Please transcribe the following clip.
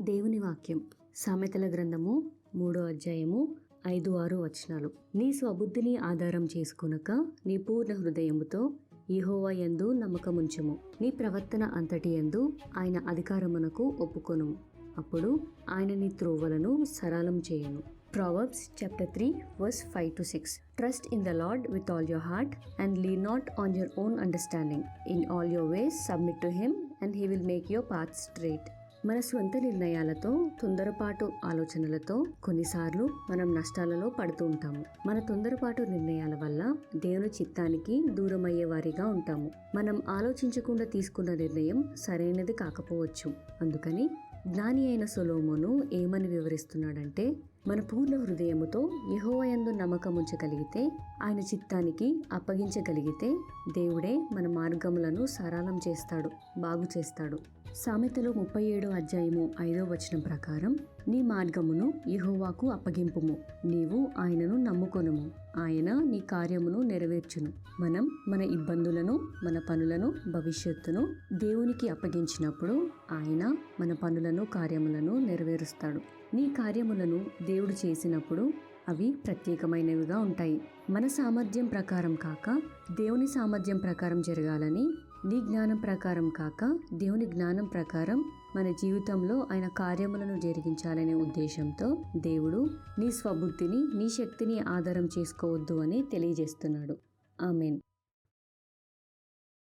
దేవుని వాక్యం సామెతల గ్రంథము 3వ అధ్యాయము 5-6 వచనాలు. నీ స్వబుద్ధిని ఆధారం చేసుకొనక నీ పూర్ణ హృదయముతో యెహోవా యందు నమ్మకముంచుము. నీ ప్రవర్తన అంతటి యందు ఆయన అధికారమునకు ఒప్పుకొనుము. అప్పుడు ఆయన నీ త్రోవలను సరళం చేయును. Proverbs chapter 3 verse 5-6. Trust in the Lord with all your heart and lean not on your own understanding. In all your ways submit to him and he will make your paths straight. మన స్వంత నిర్ణయాలతో, తొందరపాటు ఆలోచనలతో కొన్నిసార్లు మనం నష్టాలలో పడుతూ ఉంటాము. మన తొందరపాటు నిర్ణయాల వల్ల దేవుని చిత్తానికి దూరమయ్యే వారిగా ఉంటాము. మనం ఆలోచించకుండా తీసుకున్న నిర్ణయం సరైనది కాకపోవచ్చు. అందుకని జ్ఞాని అయిన సొలొమోను ఏమని వివరిస్తున్నాడంటే, మన పూర్ణ హృదయముతో యెహోవా యందు నమ్మకముంచగలిగితే, ఆయన చిత్తానికి అప్పగించగలిగితే దేవుడే మన మార్గములను సరళం చేస్తాడు, బాగు చేస్తాడు. సామెతలు 37వ అధ్యాయము 5వ వచనం ప్రకారం, నీ మార్గమును యెహోవాకు అప్పగింపుము, నీవు ఆయనను నమ్ముకొనుము, ఆయన నీ కార్యమును నెరవేర్చును. మనం మన ఇబ్బందులను, మన పనులను, భవిష్యత్తును దేవునికి అప్పగించినప్పుడు ఆయన మన పనులను, కార్యములను నెరవేరుస్తాడు. నీ కార్యములను దేవుడు చేసినప్పుడు అవి ప్రత్యేకమైనవిగా ఉంటాయి. మన సామర్థ్యం ప్రకారం కాక దేవుని సామర్థ్యం ప్రకారం జరగాలని, నీ జ్ఞానం ప్రకారం కాక దేవుని జ్ఞానం ప్రకారం మన జీవితంలో ఆయన కార్యములను జరిగించాలనే ఉద్దేశంతో దేవుడు నీ స్వబుద్ధిని, నీ శక్తిని ఆధారం చేసుకోవద్దు అని తెలియజేస్తున్నాడు. ఆమేన్.